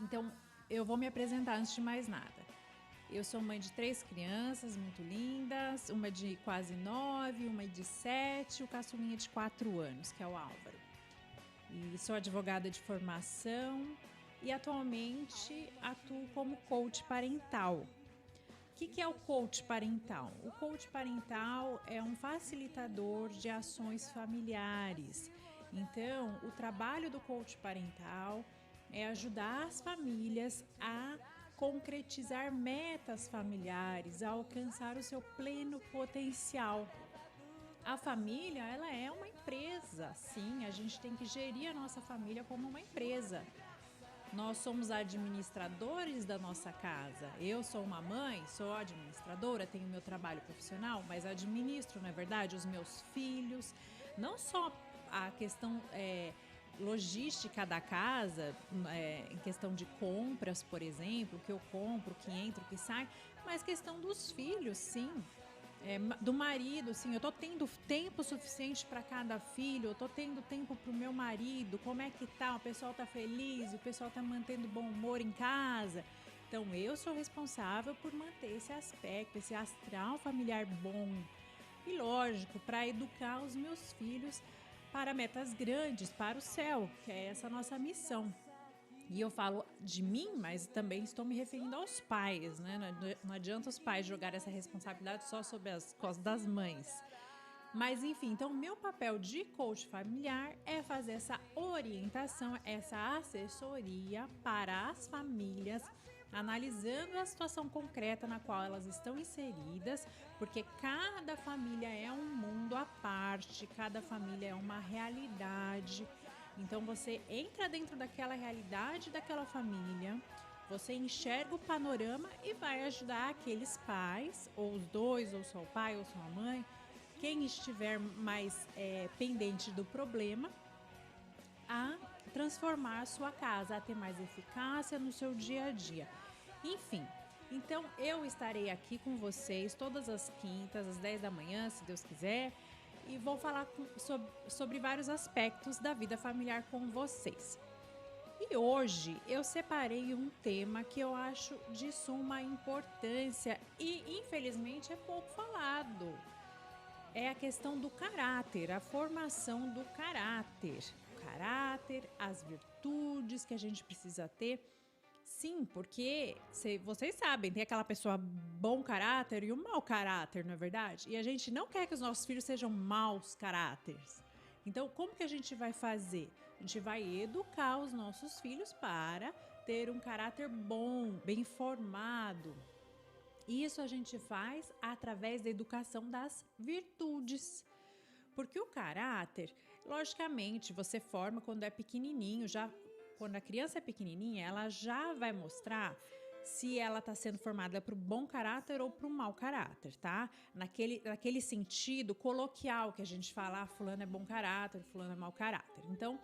Então, eu vou me apresentar antes de mais nada. Eu sou mãe de 3 crianças muito lindas, uma de quase 9, uma de 7, o caçulinha de 4 anos, que é o Álvaro. E sou advogada de formação e atualmente atuo como coach parental. O que é o coach parental? O coach parental é um facilitador de ações familiares. Então, o trabalho do coach parental é ajudar as famílias a concretizar metas familiares, a alcançar o seu pleno potencial. A família, ela é uma empresa, sim, a gente tem que gerir a nossa família como uma empresa. Nós somos administradores da nossa casa. Eu sou uma mãe, sou administradora, tenho meu trabalho profissional, mas administro, não é verdade, os meus filhos. Não só a questão logística da casa, em questão de compras, por exemplo, o que eu compro, o que entra, o que sai, mas questão dos filhos, sim. Do marido, assim, eu tô tendo tempo suficiente para cada filho, eu tô tendo tempo pro meu marido, como é que tá? O pessoal tá feliz, o pessoal tá mantendo bom humor em casa. Então eu sou responsável por manter esse aspecto, esse astral familiar bom. E lógico, para educar os meus filhos para metas grandes, para o céu, que é essa nossa missão. E eu falo de mim, mas também estou me referindo aos pais, né? Não adianta os pais jogar essa responsabilidade só sobre as costas das mães. Mas enfim, então meu papel de coach familiar é fazer essa orientação, essa assessoria para as famílias, analisando a situação concreta na qual elas estão inseridas, porque cada família é um mundo à parte, cada família é uma realidade. Então você entra dentro daquela realidade daquela família, você enxerga o panorama e vai ajudar aqueles pais, ou os dois, ou só o pai, ou só a mãe, quem estiver mais pendente do problema, a transformar a sua casa, a ter mais eficácia no seu dia a dia. Enfim, então eu estarei aqui com vocês todas as quintas, às 10 da manhã, se Deus quiser, e vou falar sobre vários aspectos da vida familiar com vocês. E hoje eu separei um tema que eu acho de suma importância e infelizmente é pouco falado. É a questão do caráter, a formação do caráter. O caráter, as virtudes que a gente precisa ter. Sim, porque vocês sabem, tem aquela pessoa bom caráter e o mau caráter, não é verdade? E a gente não quer que os nossos filhos sejam maus caráteres. Então, como que a gente vai fazer? A gente vai educar os nossos filhos para ter um caráter bom, bem formado. Isso a gente faz através da educação das virtudes. Porque o caráter, logicamente, você forma quando é pequenininho, já quando a criança é pequenininha, ela já vai mostrar se ela está sendo formada para o bom caráter ou para o mau caráter, tá? Naquele sentido coloquial que a gente fala, fulano é bom caráter, fulano é mau caráter. Então,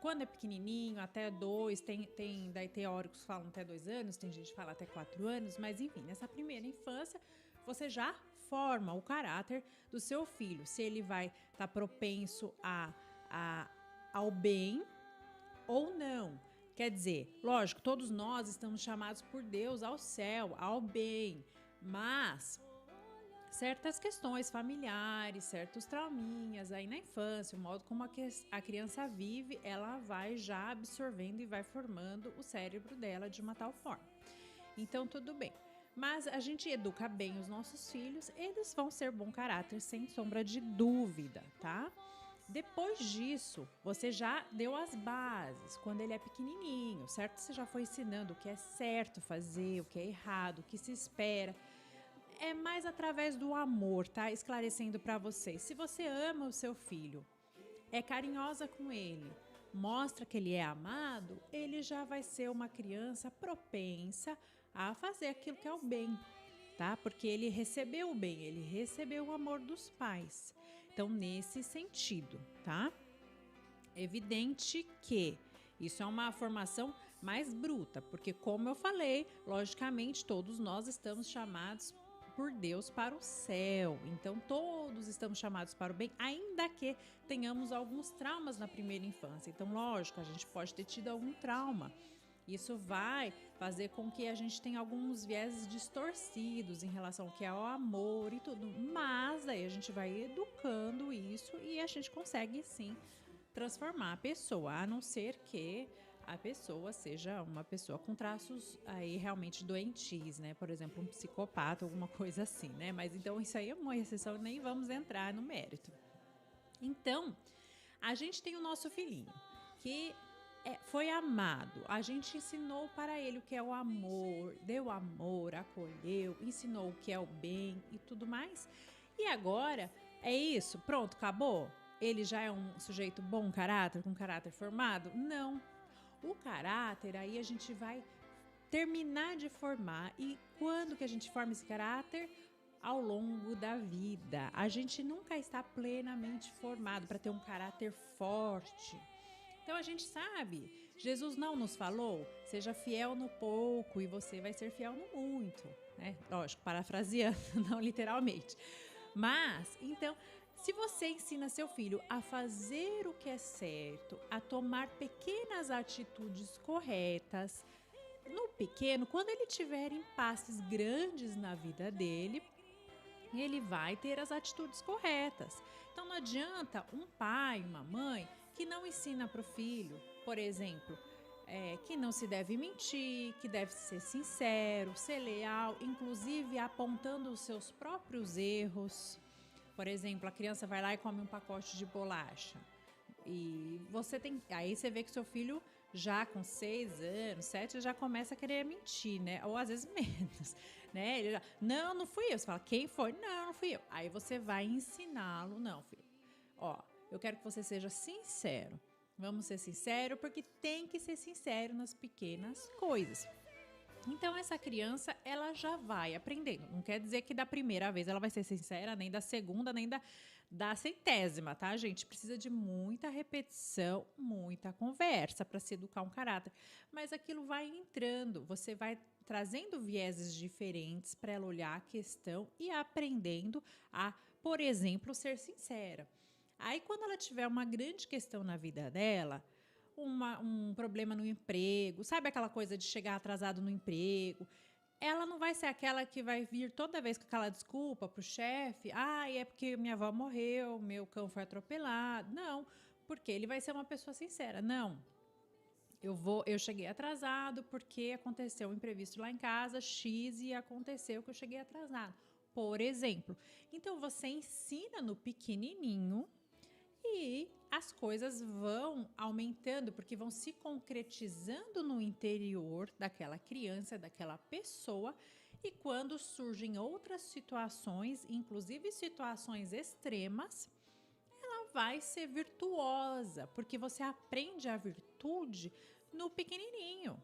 quando é pequenininho, até 2, daí teóricos que falam até 2 anos, tem gente que fala até 4 anos, mas enfim, nessa primeira infância, você já forma o caráter do seu filho, se ele vai estar propenso ao bem ou não. Quer dizer, lógico, todos nós estamos chamados por Deus ao céu, ao bem, mas certas questões familiares, certos trauminhas aí na infância, o modo como a criança vive, ela vai já absorvendo e vai formando o cérebro dela de uma tal forma. Então, tudo bem. Mas a gente educa bem os nossos filhos, eles vão ser bom caráter, sem sombra de dúvida, tá? Depois disso, você já deu as bases, quando ele é pequenininho, certo? Você já foi ensinando o que é certo fazer, o que é errado, o que se espera. É mais através do amor, tá? Esclarecendo para vocês. Se você ama o seu filho, é carinhosa com ele, mostra que ele é amado, ele já vai ser uma criança propensa a fazer aquilo que é o bem, tá? Porque ele recebeu o bem, ele recebeu o amor dos pais. Então, nesse sentido, tá? Evidente que isso é uma formação mais bruta, porque como eu falei, logicamente todos nós estamos chamados por Deus para o céu. Então todos estamos chamados para o bem, ainda que tenhamos alguns traumas na primeira infância. Então, lógico, a gente pode ter tido algum trauma. Isso vai fazer com que a gente tenha alguns vieses distorcidos em relação ao que é o amor e tudo. Mas aí a gente vai educando isso e a gente consegue sim transformar a pessoa, a não ser que a pessoa seja uma pessoa com traços aí realmente doentios, né? Por exemplo, um psicopata, alguma coisa assim, né? Mas então isso aí é uma exceção, nem vamos entrar no mérito. Então, a gente tem o nosso filhinho, que foi amado. A gente ensinou para ele o que é o amor, deu amor, acolheu, ensinou o que é o bem e tudo mais. E agora é isso, pronto, acabou? Ele já é um sujeito bom caráter, com caráter formado? Não. O caráter, aí a gente vai terminar de formar. E quando que a gente forma esse caráter? Ao longo da vida. A gente nunca está plenamente formado para ter um caráter forte. Então a gente sabe, Jesus não nos falou, seja fiel no pouco e você vai ser fiel no muito, né? Lógico, parafraseando, não literalmente. Mas, então, se você ensina seu filho a fazer o que é certo, a tomar pequenas atitudes corretas, no pequeno, quando ele tiver impasses grandes na vida dele, ele vai ter as atitudes corretas. Então não adianta um pai, uma mãe que não ensina para o filho, por exemplo, que não se deve mentir, que deve ser sincero, ser leal, inclusive apontando os seus próprios erros. Por exemplo, a criança vai lá e come um pacote de bolacha. E você tem. Aí você vê que seu filho, já com 6 anos, 7, já começa a querer mentir, né? Ou às vezes menos, né? Ele já, não fui eu. Você fala, quem foi? Não fui eu. Aí você vai ensiná-lo, não, filho. Ó, eu quero que você seja sincero. Vamos ser sinceros, porque tem que ser sincero nas pequenas coisas. Então essa criança, ela já vai aprendendo. Não quer dizer que da primeira vez ela vai ser sincera, nem da segunda, nem da centésima, tá, gente? Precisa de muita repetição, muita conversa para se educar um caráter. Mas aquilo vai entrando, você vai trazendo vieses diferentes para ela olhar a questão e aprendendo a, por exemplo, ser sincera. Aí quando ela tiver uma grande questão na vida dela, um problema no emprego, sabe aquela coisa de chegar atrasado no emprego? Ela não vai ser aquela que vai vir toda vez com aquela desculpa pro chefe, é porque minha avó morreu, meu cão foi atropelado. Não, porque ele vai ser uma pessoa sincera. Não, eu cheguei atrasado porque aconteceu um imprevisto lá em casa, X, e aconteceu que eu cheguei atrasado. Por exemplo. Então você ensina no pequenininho e as coisas vão aumentando, porque vão se concretizando no interior daquela criança, daquela pessoa, e quando surgem outras situações, inclusive situações extremas, ela vai ser virtuosa, porque você aprende a virtude no pequenininho.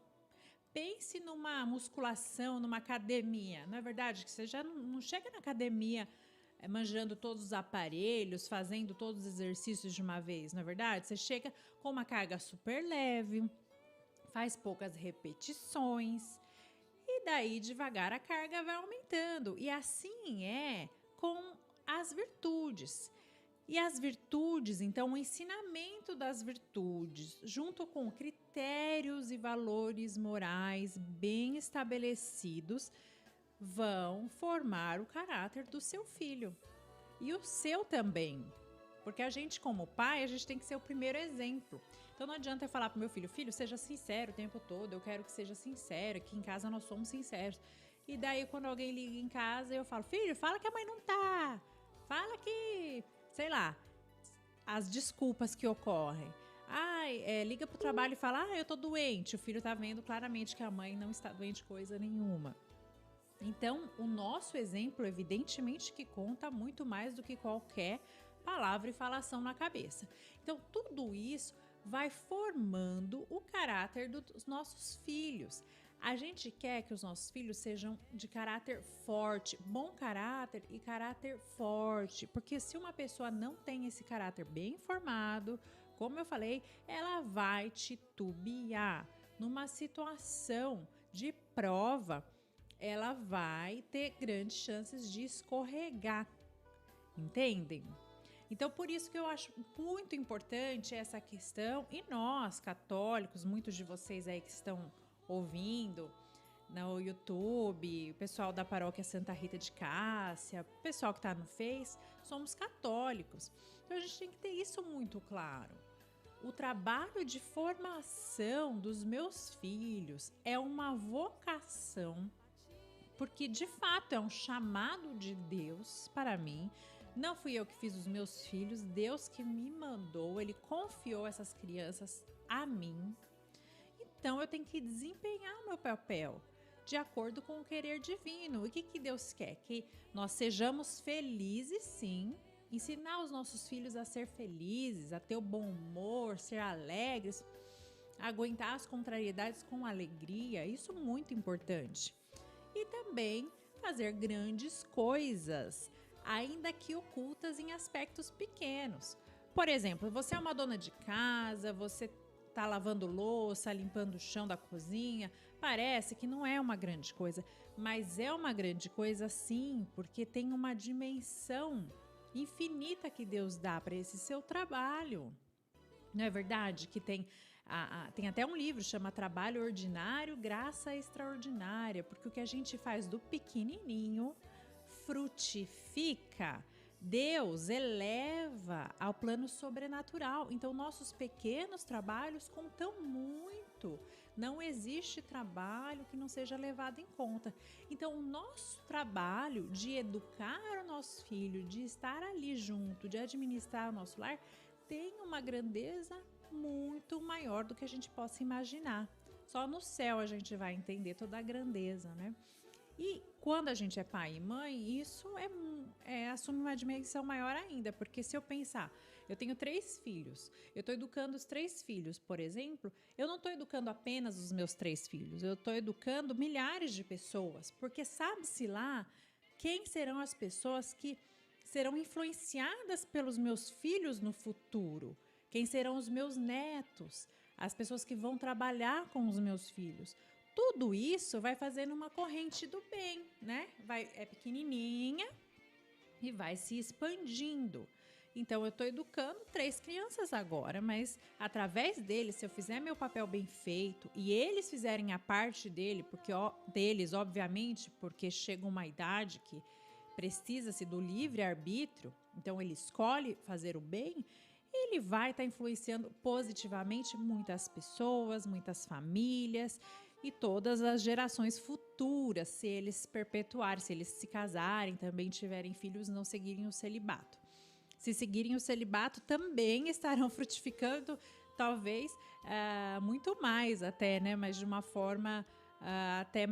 Pense numa musculação, numa academia. Não é verdade que você já não chega na academia manjando todos os aparelhos, fazendo todos os exercícios de uma vez, não é verdade? Você chega com uma carga super leve, faz poucas repetições e daí devagar a carga vai aumentando. E assim é com as virtudes. E as virtudes, então, o ensinamento das virtudes, junto com critérios e valores morais bem estabelecidos, vão formar o caráter do seu filho e o seu também, porque a gente como pai, a gente tem que ser o primeiro exemplo. Então não adianta eu falar pro meu filho, seja sincero o tempo todo, eu quero que seja sincero, aqui em casa nós somos sinceros. E daí quando alguém liga em casa, eu falo, filho, fala que a mãe não tá, fala que, sei lá, as desculpas que ocorrem. Liga pro trabalho e fala, eu tô doente, o filho tá vendo claramente que a mãe não está doente coisa nenhuma. Então, o nosso exemplo, evidentemente, que conta muito mais do que qualquer palavra e falação na cabeça. Então, tudo isso vai formando o caráter dos nossos filhos. A gente quer que os nossos filhos sejam de caráter forte, bom caráter e caráter forte, porque se uma pessoa não tem esse caráter bem formado, como eu falei, ela vai titubear numa situação de prova. Ela vai ter grandes chances de escorregar, entendem? Então, por isso que eu acho muito importante essa questão, e nós, católicos, muitos de vocês aí que estão ouvindo no YouTube, o pessoal da paróquia Santa Rita de Cássia, o pessoal que está no Face, somos católicos. Então a gente tem que ter isso muito claro. O trabalho de formação dos meus filhos é uma vocação, porque de fato é um chamado de Deus para mim. Não fui eu que fiz os meus filhos, Deus que me mandou, Ele confiou essas crianças a mim. Então eu tenho que desempenhar o meu papel de acordo com o querer divino. E o que Deus quer? Que nós sejamos felizes, sim. Ensinar os nossos filhos a ser felizes, a ter o bom humor, ser alegres, aguentar as contrariedades com alegria. Isso é muito importante. E também fazer grandes coisas, ainda que ocultas em aspectos pequenos. Por exemplo, você é uma dona de casa, você está lavando louça, limpando o chão da cozinha, parece que não é uma grande coisa, mas é uma grande coisa sim, porque tem uma dimensão infinita que Deus dá para esse seu trabalho. Não é verdade que tem até um livro chama Trabalho Ordinário, Graça Extraordinária, porque o que a gente faz do pequenininho frutifica. Deus eleva ao plano sobrenatural. Então, nossos pequenos trabalhos contam muito. Não existe trabalho que não seja levado em conta. Então, o nosso trabalho de educar o nosso filho, de estar ali junto, de administrar o nosso lar, tem uma grandeza muito maior do que a gente possa imaginar. Só no céu a gente vai entender toda a grandeza, né? E quando a gente é pai e mãe, isso assume uma dimensão maior ainda, porque se eu pensar, eu tenho 3 filhos, eu estou educando os 3 filhos, por exemplo, eu não estou educando apenas os meus 3 filhos, eu estou educando milhares de pessoas, porque sabe-se lá quem serão as pessoas que serão influenciadas pelos meus filhos no futuro, quem serão os meus netos, as pessoas que vão trabalhar com os meus filhos. Tudo isso vai fazendo uma corrente do bem, né? É pequenininha e vai se expandindo. Então, eu estou educando 3 crianças agora, mas através deles, se eu fizer meu papel bem feito e eles fizerem a parte deles, obviamente, porque chega uma idade que precisa-se do livre-arbítrio, então ele escolhe fazer o bem, ele vai estar influenciando positivamente muitas pessoas, muitas famílias e todas as gerações futuras, se eles perpetuarem, se eles se casarem, também tiverem filhos, não seguirem o celibato. Se seguirem o celibato, também estarão frutificando, talvez, muito mais até, né? Mas de uma forma até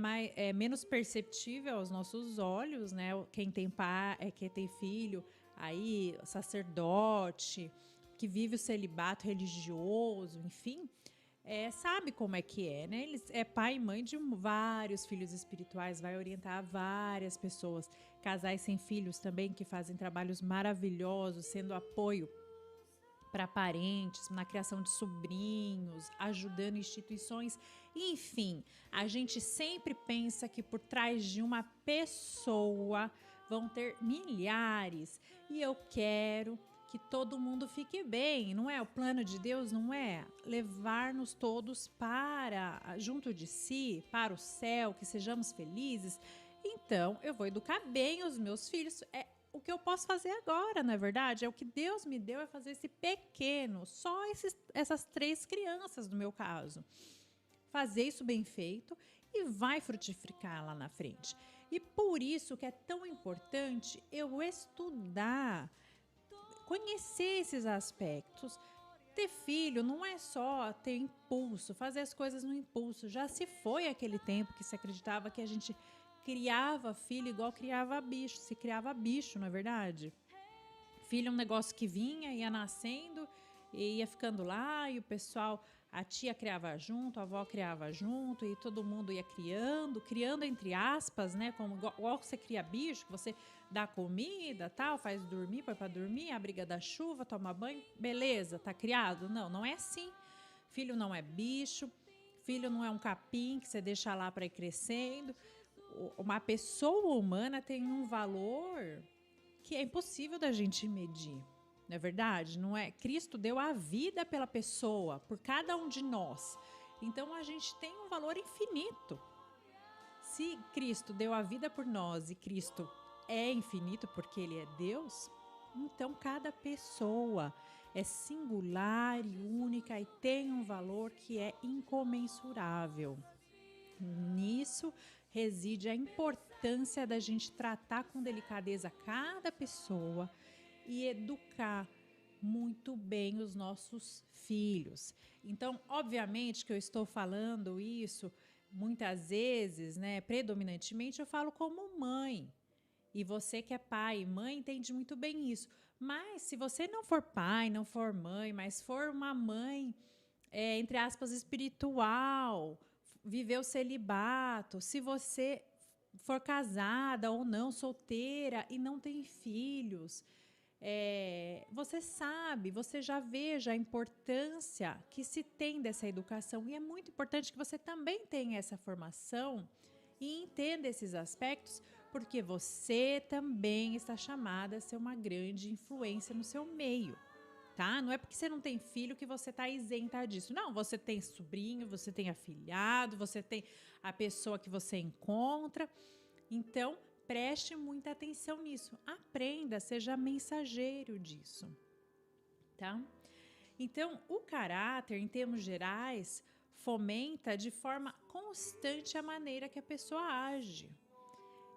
menos perceptível aos nossos olhos, né? Quem tem pai, quem tem filho, aí sacerdote, que vive o celibato religioso, enfim, sabe como é que é, né? Ele é pai e mãe de vários filhos espirituais, vai orientar várias pessoas, casais sem filhos também que fazem trabalhos maravilhosos, sendo apoio para parentes, na criação de sobrinhos, ajudando instituições, enfim, a gente sempre pensa que por trás de uma pessoa vão ter milhares, e eu quero que todo mundo fique bem, não é? O plano de Deus não é levar-nos todos junto de si, para o céu, que sejamos felizes. Então, eu vou educar bem os meus filhos. O que eu posso fazer agora, não é verdade? É o que Deus me deu, é fazer esse pequeno, só essas 3 crianças, no meu caso. Fazer isso bem feito e vai frutificar lá na frente. E por isso que é tão importante eu estudar, conhecer esses aspectos. Ter filho não é só ter impulso, fazer as coisas no impulso. Já se foi aquele tempo que se acreditava que a gente criava filho igual criava bicho. Se criava bicho, não é verdade? Filho é um negócio que vinha, ia nascendo e ia ficando lá, e o pessoal, a tia criava junto, a avó criava junto, e todo mundo ia criando entre aspas, né? Como igual você cria bicho, que você dá comida, tal, faz dormir, põe pra dormir, abriga da chuva, toma banho, beleza, tá criado? Não, não é assim. Filho não é bicho, filho não é um capim que você deixa lá para ir crescendo. Uma pessoa humana tem um valor que é impossível da gente medir. Não é verdade? Não é? Cristo deu a vida pela pessoa, por cada um de nós. Então a gente tem um valor infinito. Se Cristo deu a vida por nós e Cristo é infinito porque Ele é Deus, então cada pessoa é singular e única e tem um valor que é incomensurável. Nisso reside a importância da gente tratar com delicadeza cada pessoa e educar muito bem os nossos filhos. Então, obviamente que eu estou falando isso muitas vezes, né, predominantemente eu falo como mãe. E você que é pai e mãe entende muito bem isso. Mas se você não for pai, não for mãe, mas for uma mãe, entre aspas, espiritual, viver o celibato, se você for casada ou não, solteira e não tem filhos, você sabe, você já veja a importância que se tem dessa educação. E é muito importante que você também tenha essa formação e entenda esses aspectos, porque você também está chamada a ser uma grande influência no seu meio. Tá? Não é porque você não tem filho que você está isenta disso. Não, você tem sobrinho, você tem afilhado, você tem a pessoa que você encontra. Então, preste muita atenção nisso. Aprenda, seja mensageiro disso. Tá? Então, o caráter, em termos gerais, fomenta de forma constante a maneira que a pessoa age.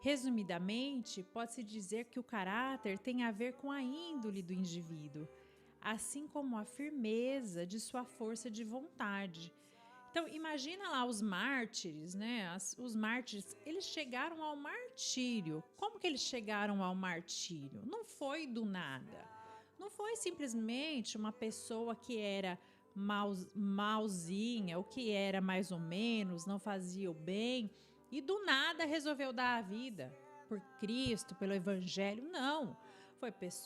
Resumidamente, pode-se dizer que o caráter tem a ver com a índole do indivíduo, assim como a firmeza de sua força de vontade. Então, imagina lá os mártires, né? Os mártires, eles chegaram ao martírio. Como que eles chegaram ao martírio? Não foi do nada. Não foi simplesmente uma pessoa que era malzinha, ou que era mais ou menos, não fazia o bem, e do nada resolveu dar a vida por Cristo, pelo Evangelho. Não.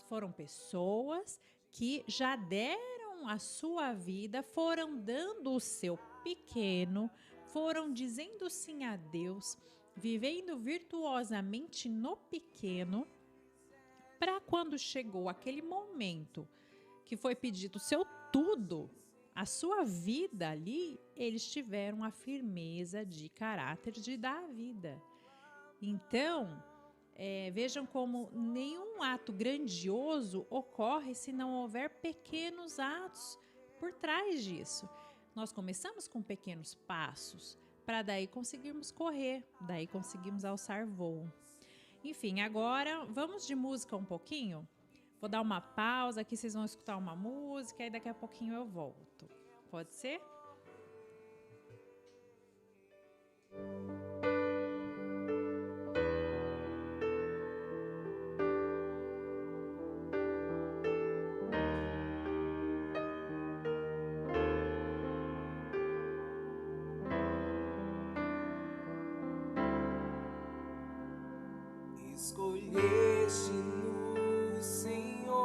Foram pessoas que já deram a sua vida, foram dando o seu pequeno, foram dizendo sim a Deus, vivendo virtuosamente no pequeno, para quando chegou aquele momento que foi pedido o seu tudo, a sua vida ali, eles tiveram a firmeza de caráter de dar a vida. Então, vejam como nenhum ato grandioso ocorre se não houver pequenos atos por trás disso. Nós começamos com pequenos passos, para daí conseguirmos correr, daí conseguimos alçar voo. Enfim, agora vamos de música um pouquinho? Vou dar uma pausa aqui, vocês vão escutar uma música e daqui a pouquinho eu volto. Pode ser? Escolheste-nos, Senhor,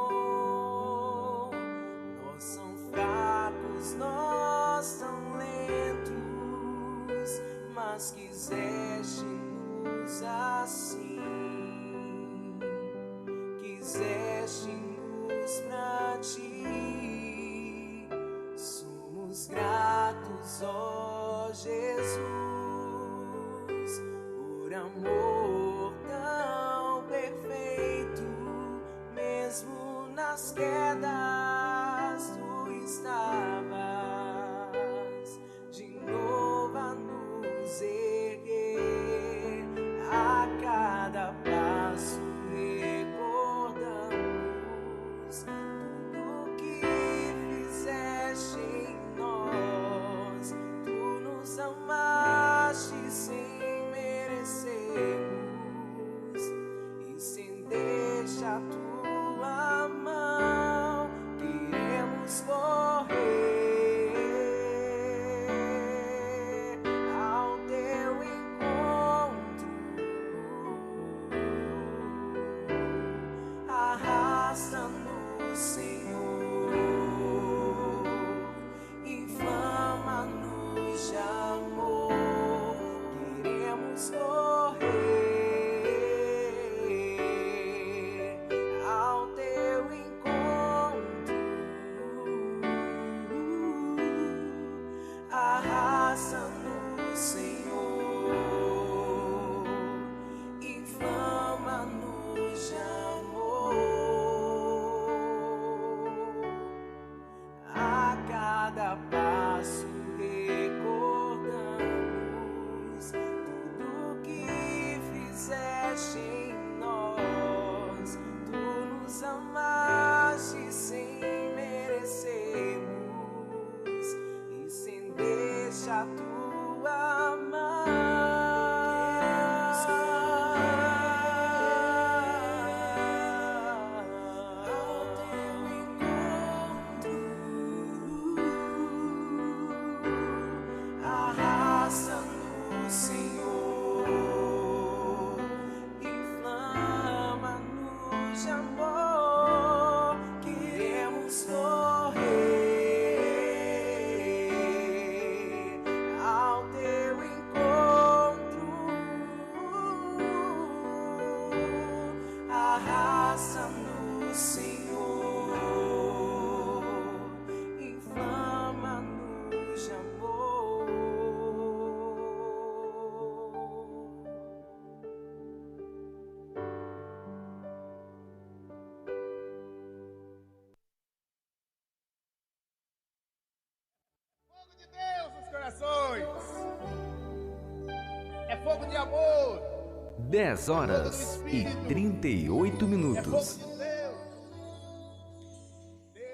nós são fracos, nós tão lentos, mas quiseste-nos assim, quiseste-nos pra ti, somos gratos, ó Jesus, por amor tão perfeito, mesmo nas quedas tu estavas, de novo a nos erguer, a cada passo recordamos tudo que fizeste em nós, tu nos amaste sem merecermos, estendeste a tua mão corações. É fogo de amor. 10 horas e 38 minutos.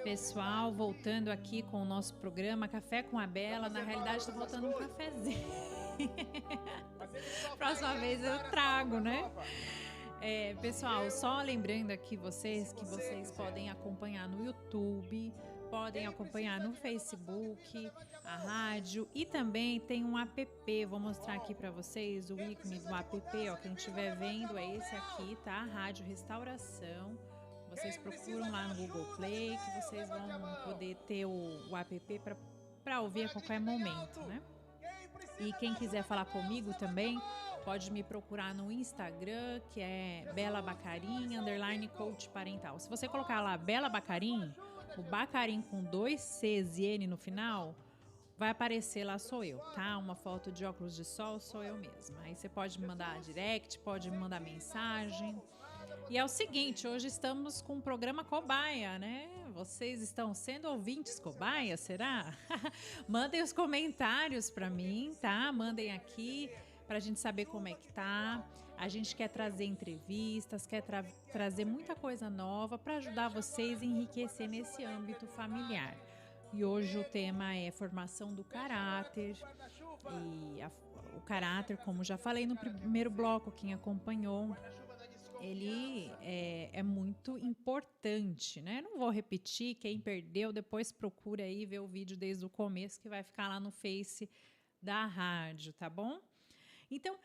Pessoal, voltando aqui com o nosso programa Café com a Bela. Na realidade, está faltando um cafezinho. Próxima vez eu trago, né? Pessoal, só lembrando aqui vocês que vocês podem acompanhar no YouTube, podem acompanhar no Facebook, a rádio, e também tem um app. Vou mostrar aqui para vocês o ícone do app, ó, quem estiver vendo é esse aqui, tá? Rádio Restauração. Vocês procuram lá no Google Play que vocês vão poder ter o app para ouvir a qualquer momento, né? E quem quiser falar comigo também, pode me procurar no Instagram, que é Bela Bacarim, _coach parental. Se você colocar lá Bela Bacarim, o Bacarim com 2 Cs e N no final, vai aparecer lá, sou eu, tá? Uma foto de óculos de sol, sou eu mesma. Aí você pode me mandar direct, pode me mandar mensagem. E é o seguinte, hoje estamos com o programa Cobaia, né? Vocês estão sendo ouvintes Cobaia, será? Mandem os comentários para mim, tá? Mandem aqui pra gente saber como é que tá. A gente quer trazer entrevistas, quer trazer muita coisa nova para ajudar vocês a enriquecer nesse âmbito familiar. E hoje o tema é formação do caráter. E o caráter, como já falei no primeiro bloco, quem acompanhou, ele é muito importante, né? Não vou repetir, quem perdeu, depois procura aí ver o vídeo desde o começo, que vai ficar lá no Face da rádio, tá bom? Então,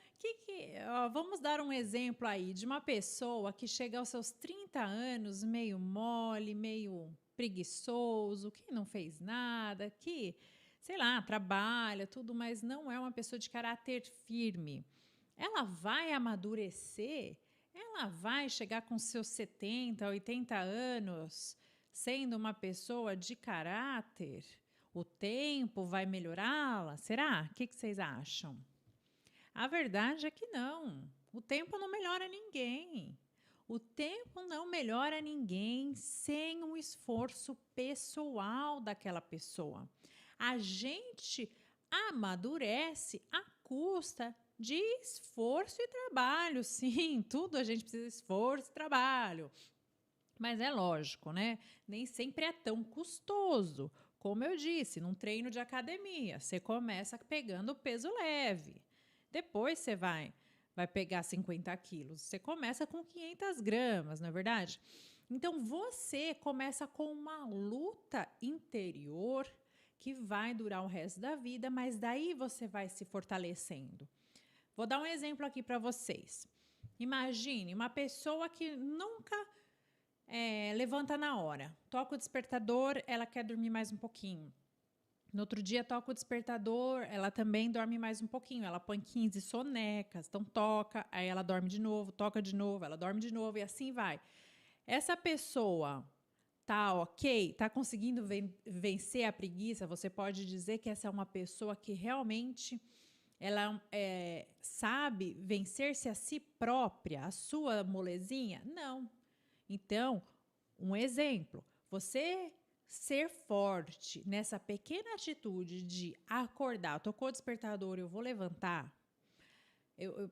vamos dar um exemplo aí de uma pessoa que chega aos seus 30 anos meio mole, meio preguiçoso, que não fez nada, que, sei lá, trabalha, tudo, mas não é uma pessoa de caráter firme. Ela vai amadurecer? Ela vai chegar com seus 70, 80 anos sendo uma pessoa de caráter? O tempo vai melhorá-la? Será? O que vocês acham? A verdade é que não. O tempo não melhora ninguém. O tempo não melhora ninguém sem um esforço pessoal daquela pessoa. A gente amadurece à custa de esforço e trabalho. Sim, tudo a gente precisa de esforço e trabalho. Mas é lógico, né? Nem sempre é tão custoso. Como eu disse, num treino de academia, você começa pegando peso leve. Depois você vai pegar 50 quilos. Você começa com 500 gramas, não é verdade? Então, você começa com uma luta interior que vai durar o resto da vida, mas daí você vai se fortalecendo. Vou dar um exemplo aqui para vocês. Imagine uma pessoa que nunca levanta na hora. Toca o despertador, ela quer dormir mais um pouquinho. No outro dia toca o despertador, ela também dorme mais um pouquinho. Ela põe 15 sonecas, então toca, aí ela dorme de novo, toca de novo, ela dorme de novo e assim vai. Essa pessoa tá ok, tá conseguindo vencer a preguiça? Você pode dizer que essa é uma pessoa que realmente ela sabe vencer-se a si própria, a sua molezinha? Não. Então, um exemplo, você ser forte nessa pequena atitude de acordar, tocou o despertador, eu vou levantar,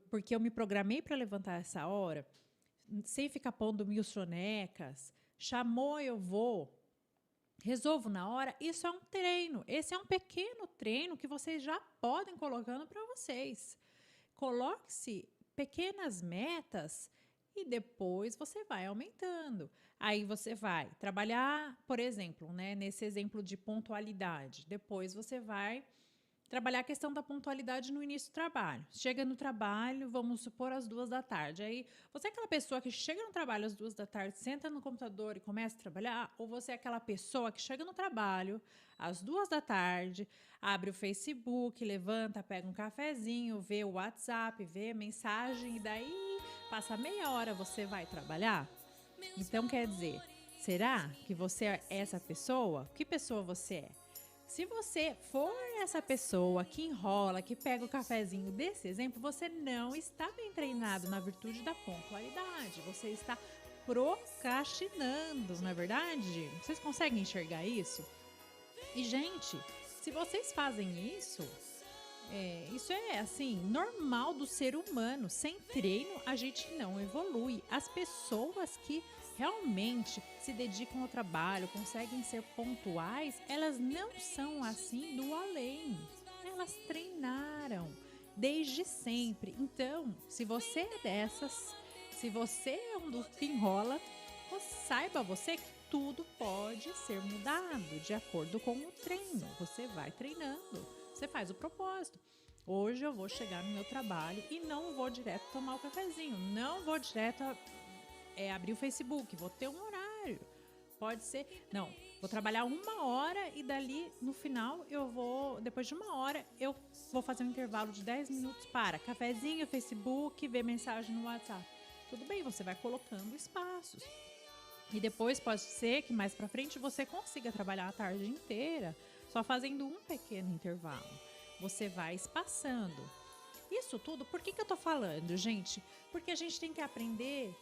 porque eu me programei para levantar essa hora, sem ficar pondo 1000 sonecas, chamou, eu vou, resolvo na hora. Isso é um treino, esse é um pequeno treino que vocês já podem colocando para vocês. Coloque-se pequenas metas e depois você vai aumentando. Aí você vai trabalhar, por exemplo, né, nesse exemplo de pontualidade. Depois você vai trabalhar a questão da pontualidade no início do trabalho. Chega no trabalho, vamos supor, às 14h. Aí, você é aquela pessoa que chega no trabalho às 14h, senta no computador e começa a trabalhar? Ou você é aquela pessoa que chega no trabalho às 14h, abre o Facebook, levanta, pega um cafezinho, vê o WhatsApp, vê mensagem e daí passa meia hora, você vai trabalhar? Então, quer dizer, será que você é essa pessoa? Que pessoa você é? Se você for essa pessoa que enrola, que pega o cafezinho desse exemplo, você não está bem treinado na virtude da pontualidade. Você está procrastinando, não é verdade? Vocês conseguem enxergar isso? E, gente, se vocês fazem isso, Isso é, assim, normal do ser humano. Sem treino, a gente não evolui. As pessoas que realmente se dedicam ao trabalho, conseguem ser pontuais, elas não são assim do além. Elas treinaram desde sempre. Então, se você é dessas, se você é um dos que enrola, saiba você que tudo pode ser mudado de acordo com o treino. Você vai treinando, você faz o propósito. Hoje eu vou chegar no meu trabalho e não vou direto tomar o cafezinho, não vou direto abrir o Facebook, vou ter um horário. Pode ser, não, vou trabalhar 1 hora e dali no final depois de 1 hora, eu vou fazer um intervalo de 10 minutos para cafezinho, Facebook, ver mensagem no WhatsApp. Tudo bem, você vai colocando espaços. E depois pode ser que mais pra frente você consiga trabalhar a tarde inteira só fazendo um pequeno intervalo. Você vai espaçando. Isso tudo, por que eu tô falando, gente? Porque a gente tem que aprender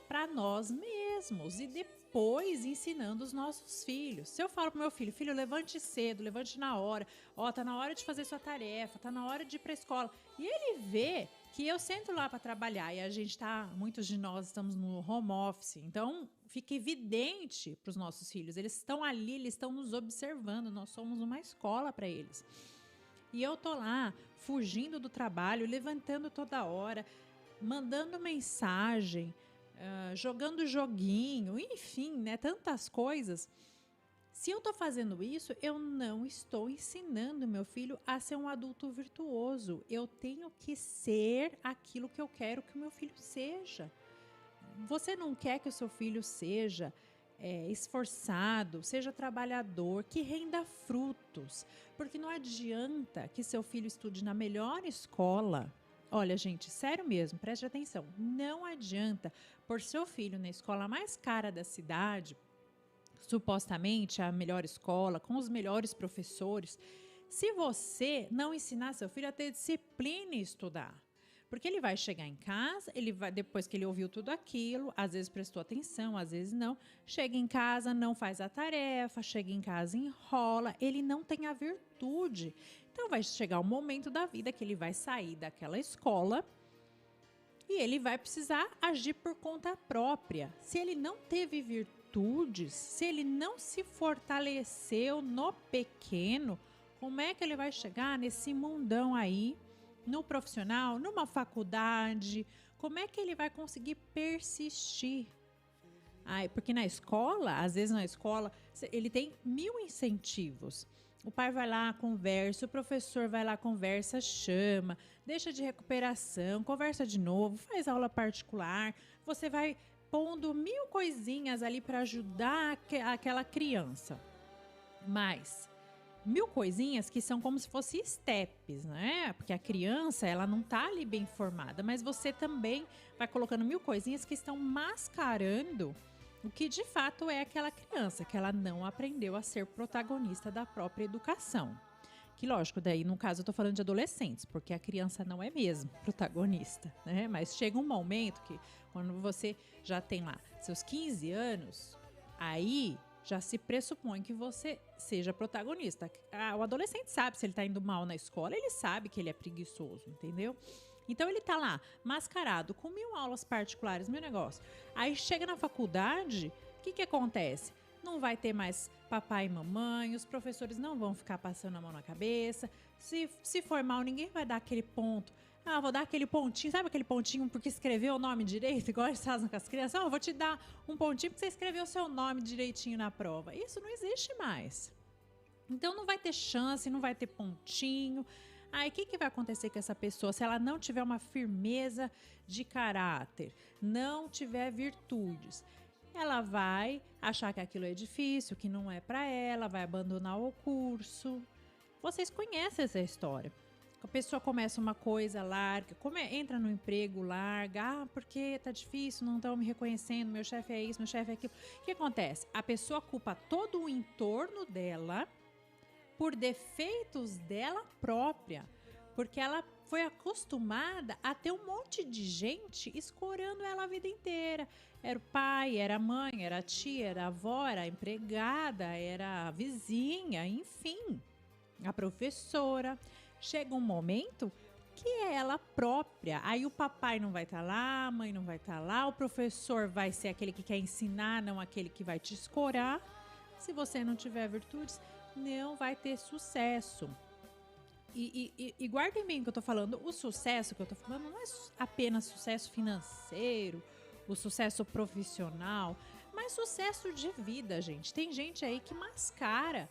para nós mesmos e depois ensinando os nossos filhos. Se eu falo pro meu filho, filho, levante cedo, levante na hora, tá na hora de fazer sua tarefa, tá na hora de ir pra escola. E ele vê que eu sento lá para trabalhar e muitos de nós estamos no home office, então fica evidente para os nossos filhos, eles estão ali, eles estão nos observando, nós somos uma escola para eles. E eu tô lá, fugindo do trabalho, levantando toda hora, mandando mensagem, jogando joguinho, enfim, né, tantas coisas. Se eu tô fazendo isso, eu não estou ensinando meu filho a ser um adulto virtuoso. Eu tenho que ser aquilo que eu quero que o meu filho seja. Você não quer que o seu filho seja esforçado, seja trabalhador, que renda frutos. Porque não adianta que seu filho estude na melhor escola. Olha, gente, sério mesmo, preste atenção. Não adianta pôr seu filho na escola mais cara da cidade, supostamente a melhor escola, com os melhores professores, se você não ensinar seu filho a ter disciplina e estudar. Porque ele vai chegar em casa, depois que ele ouviu tudo aquilo, às vezes prestou atenção, às vezes não, chega em casa, não faz a tarefa, chega em casa, enrola, ele não tem a virtude. Então vai chegar um momento da vida que ele vai sair daquela escola e ele vai precisar agir por conta própria. Se ele não teve virtudes, se ele não se fortaleceu no pequeno, como é que ele vai chegar nesse mundão aí, no profissional, numa faculdade? Como é que ele vai conseguir persistir? Porque na escola, às vezes na escola, ele tem 1000 incentivos. O pai vai lá, conversa, o professor vai lá, conversa, chama, deixa de recuperação, conversa de novo, faz aula particular, você vai pondo 1000 coisinhas ali para ajudar aquela criança. Mas 1000 coisinhas que são como se fossem steps, né? Porque a criança, ela não tá ali bem formada, mas você também vai colocando 1000 coisinhas que estão mascarando o que de fato é aquela criança, que ela não aprendeu a ser protagonista da própria educação. Que lógico, daí no caso eu tô falando de adolescentes, porque a criança não é mesmo protagonista, né? Mas chega um momento que quando você já tem lá seus 15 anos, aí já se pressupõe que você seja protagonista. O adolescente sabe se ele tá indo mal na escola, ele sabe que ele é preguiçoso, entendeu? Então ele tá lá, mascarado, com 1000 aulas particulares, 1000 negócios. Aí chega na faculdade, o que acontece? Não vai ter mais papai e mamãe, os professores não vão ficar passando a mão na cabeça. Se for mal, ninguém vai dar aquele ponto. Vou dar aquele pontinho, sabe aquele pontinho porque escreveu o nome direito, igual eles fazem com as crianças? Vou te dar um pontinho porque você escreveu o seu nome direitinho na prova. Isso não existe mais. Então não vai ter chance, não vai ter pontinho. Aí o que vai acontecer com essa pessoa se ela não tiver uma firmeza de caráter, não tiver virtudes? Ela vai achar que aquilo é difícil, que não é para ela, vai abandonar o curso. Vocês conhecem essa história. A pessoa começa uma coisa, larga, entra no emprego, larga, porque tá difícil, não estão me reconhecendo, meu chefe é isso, meu chefe é aquilo. O que acontece? A pessoa culpa todo o entorno dela por defeitos dela própria, porque ela foi acostumada a ter um monte de gente escorando ela a vida inteira. Era o pai, era a mãe, era a tia, era a avó, era a empregada, era a vizinha, enfim, a professora. chega um momento que é ela própria. Aí o papai não vai estar lá, a mãe não vai estar lá, o professor vai ser aquele que quer ensinar, não aquele que vai te escorar. Se você não tiver virtudes, não vai ter sucesso. E guardem bem o que eu tô falando. O sucesso que eu tô falando não é apenas sucesso financeiro, o sucesso profissional, mas sucesso de vida, gente. Tem gente aí que mascara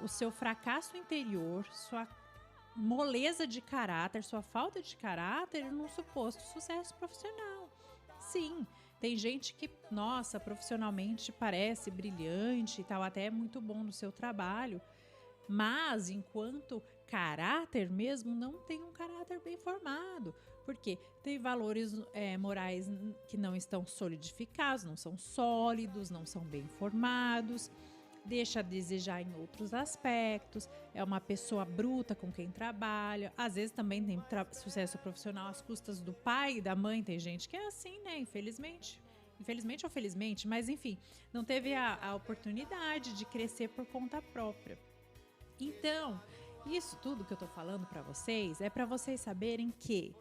o seu fracasso interior, sua moleza de caráter, sua falta de caráter num suposto sucesso profissional. Sim, tem gente que, nossa, profissionalmente parece brilhante e tal, até é muito bom no seu trabalho, mas enquanto caráter mesmo, não tem um caráter bem formado, porque tem valores morais que não estão solidificados, não são sólidos, não são bem formados, deixa a desejar em outros aspectos, é uma pessoa bruta com quem trabalha, às vezes também tem sucesso profissional às custas do pai e da mãe, tem gente que é assim, né, infelizmente ou felizmente, mas enfim, não teve a oportunidade de crescer por conta própria. Então, isso tudo que eu tô falando para vocês é para vocês saberem que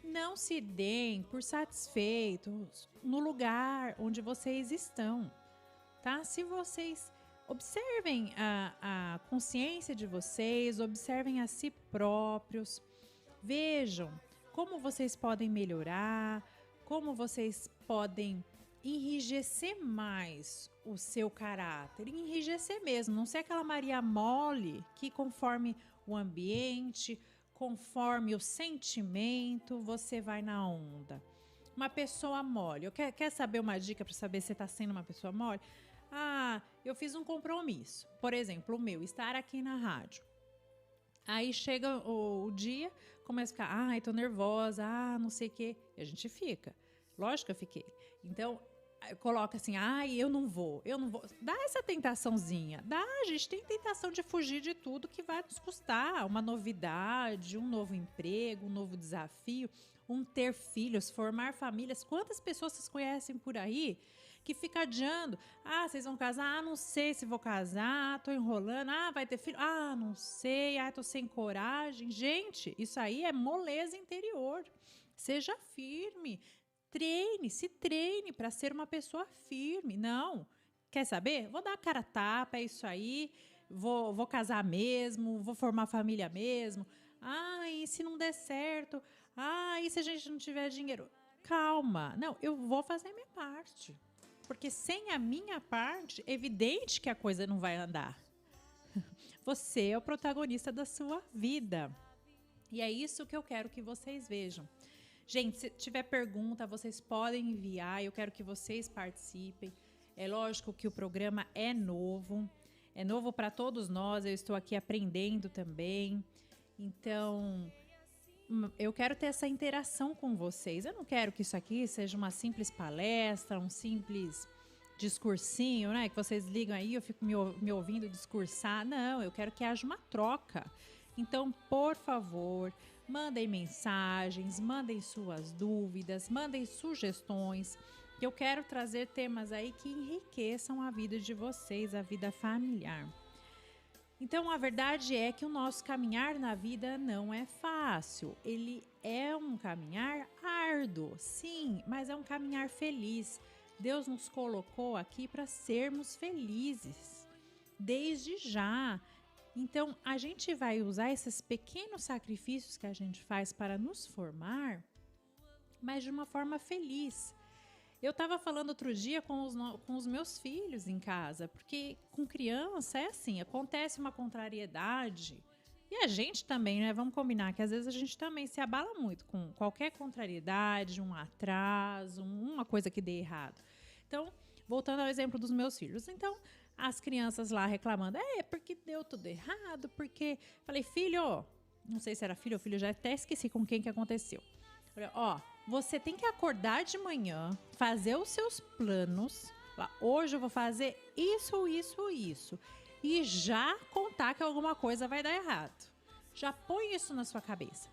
não se deem por satisfeitos no lugar onde vocês estão, tá? Se vocês observem a consciência de vocês, observem a si próprios, vejam como vocês podem melhorar, como vocês podem enrijecer mais o seu caráter, enrijecer mesmo, não ser aquela Maria mole que conforme o ambiente, conforme o sentimento, você vai na onda. Uma pessoa mole, quer saber uma dica para saber se você está sendo uma pessoa mole? Ah, eu fiz um compromisso, por exemplo, o meu, estar aqui na rádio. Aí chega o dia, começa a ficar, ai, tô nervosa, não sei o quê. E a gente fica. Lógico que eu fiquei. Então, coloca assim, ai, eu não vou. Dá essa tentaçãozinha. A gente tem tentação de fugir de tudo que vai nos custar. Uma novidade, um novo emprego, um novo desafio, ter filhos, formar famílias. Quantas pessoas vocês conhecem por aí que fica adiando? Ah, vocês vão casar? Ah, não sei se vou casar, tô enrolando. Ah, vai ter filho? Ah, não sei. Ah, tô sem coragem. Gente, isso aí é moleza interior. Seja firme. Se treine para ser uma pessoa firme. Não, quer saber? Vou dar a cara a tapa, é isso aí. Vou casar mesmo, vou formar família mesmo. Ah, e se não der certo? Ah, e se a gente não tiver dinheiro? Calma, não, eu vou fazer a minha parte. Porque sem a minha parte, é evidente que a coisa não vai andar. Você é o protagonista da sua vida. E é isso que eu quero que vocês vejam. Gente, se tiver pergunta, vocês podem enviar. Eu quero que vocês participem. É lógico que o programa é novo para todos nós. Eu estou aqui aprendendo também. Então, eu quero ter essa interação com vocês. Eu não quero que isso aqui seja uma simples palestra, um simples discursinho, né? Que vocês ligam aí, eu fico me ouvindo discursar. Não, eu quero que haja uma troca. Então, por favor, mandem mensagens, mandem suas dúvidas, mandem sugestões. Eu quero trazer temas aí que enriqueçam a vida de vocês, a vida familiar. Então, a verdade é que o nosso caminhar na vida não é fácil. Ele é um caminhar árduo, sim, mas é um caminhar feliz. Deus nos colocou aqui para sermos felizes, desde já. Então, a gente vai usar esses pequenos sacrifícios que a gente faz para nos formar, mas de uma forma feliz. Eu estava falando outro dia com os meus filhos em casa, porque com criança é assim, acontece uma contrariedade. E a gente também, né? Vamos combinar que às vezes a gente também se abala muito com qualquer contrariedade, um atraso, uma coisa que dê errado. Então, voltando ao exemplo dos meus filhos. Então, as crianças lá reclamando, porque deu tudo errado, porque... Falei, filho, não sei se era filho ou filho, já até esqueci com quem que aconteceu. Falei, você tem que acordar de manhã, fazer os seus planos. Hoje eu vou fazer isso, isso, isso. E já contar que alguma coisa vai dar errado. Já põe isso na sua cabeça.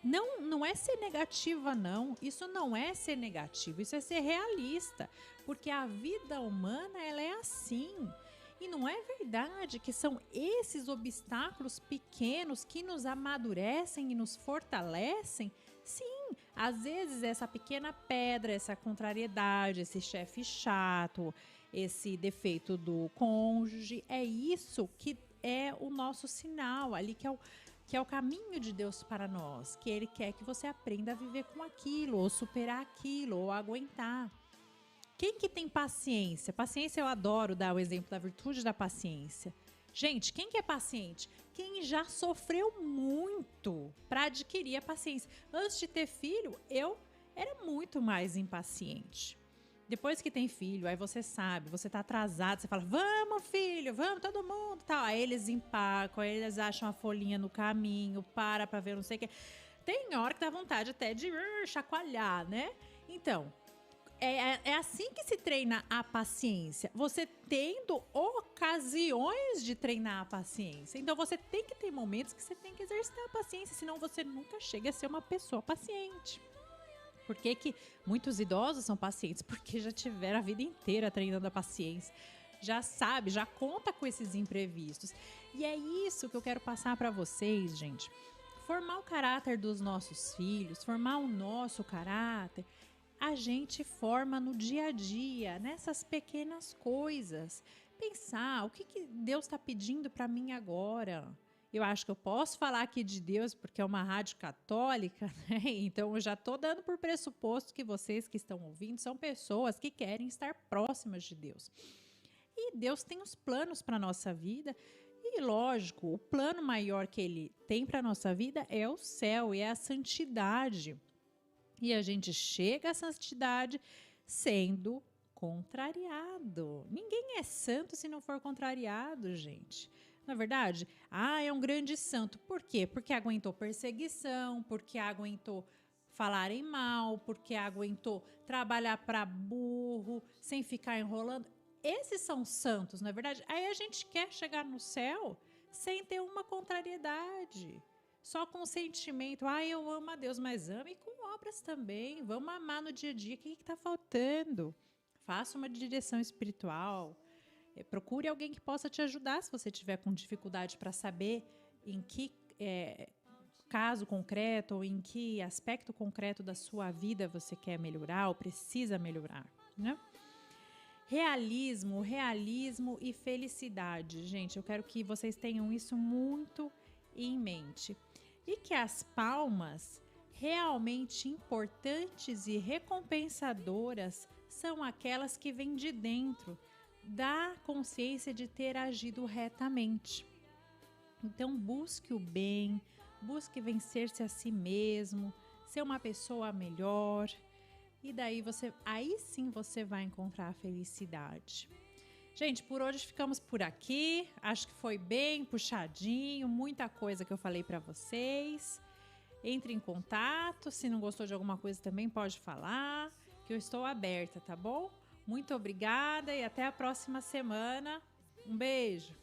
Não é ser negativa, não. Isso não é ser negativo, isso é ser realista. Porque a vida humana, ela é assim. E não é verdade que são esses obstáculos pequenos que nos amadurecem e nos fortalecem? Sim, às vezes essa pequena pedra, essa contrariedade, esse chefe chato, esse defeito do cônjuge, é isso que é o nosso sinal ali, que é o caminho de Deus para nós, que Ele quer que você aprenda a viver com aquilo, ou superar aquilo, ou aguentar. Quem que tem paciência? Paciência, eu adoro dar o exemplo da virtude da paciência. Gente, quem que é paciente? Quem já sofreu muito para adquirir a paciência. Antes de ter filho, eu era muito mais impaciente. Depois que tem filho, aí você sabe, você tá atrasado, você fala, vamos filho, vamos todo mundo, tal. Aí eles empacam, aí eles acham a folhinha no caminho, para ver não sei o que. Tem hora que dá vontade até de chacoalhar, né? Então, é assim que se treina a paciência. Você tendo ocasiões de treinar a paciência. Então, você tem que ter momentos que você tem que exercitar a paciência, senão você nunca chega a ser uma pessoa paciente. Por que muitos idosos são pacientes? Porque já tiveram a vida inteira treinando a paciência. Já sabe, já conta com esses imprevistos. E é isso que eu quero passar para vocês, gente. Formar o caráter dos nossos filhos, formar o nosso caráter, a gente forma no dia a dia, nessas pequenas coisas. Pensar, o que Deus está pedindo para mim agora? Eu acho que eu posso falar aqui de Deus porque é uma rádio católica, né? Então eu já estou dando por pressuposto que vocês que estão ouvindo são pessoas que querem estar próximas de Deus. E Deus tem os planos para a nossa vida. E lógico, o plano maior que Ele tem para a nossa vida é o céu, é a santidade. E a gente chega à santidade sendo contrariado. Ninguém é santo se não for contrariado, gente. Não é verdade? É um grande santo. Por quê? Porque aguentou perseguição, porque aguentou falarem mal, porque aguentou trabalhar para burro, sem ficar enrolando. Esses são santos, não é verdade? Aí a gente quer chegar no céu sem ter uma contrariedade. Só com o sentimento, eu amo a Deus, mas ame com obras também. Vamos amar no dia a dia. O que está faltando? Faça uma direção espiritual. Procure alguém que possa te ajudar se você tiver com dificuldade para saber em que caso concreto ou em que aspecto concreto da sua vida você quer melhorar ou precisa melhorar, né? Realismo e felicidade. Gente, eu quero que vocês tenham isso muito em mente. E que as palmas realmente importantes e recompensadoras são aquelas que vêm de dentro da consciência de ter agido retamente. Então, busque o bem, busque vencer-se a si mesmo, ser uma pessoa melhor. E daí aí sim você vai encontrar a felicidade. Gente, por hoje ficamos por aqui. Acho que foi bem puxadinho, muita coisa que eu falei para vocês. Entre em contato, se não gostou de alguma coisa também pode falar, que eu estou aberta, tá bom? Muito obrigada e até a próxima semana. Um beijo!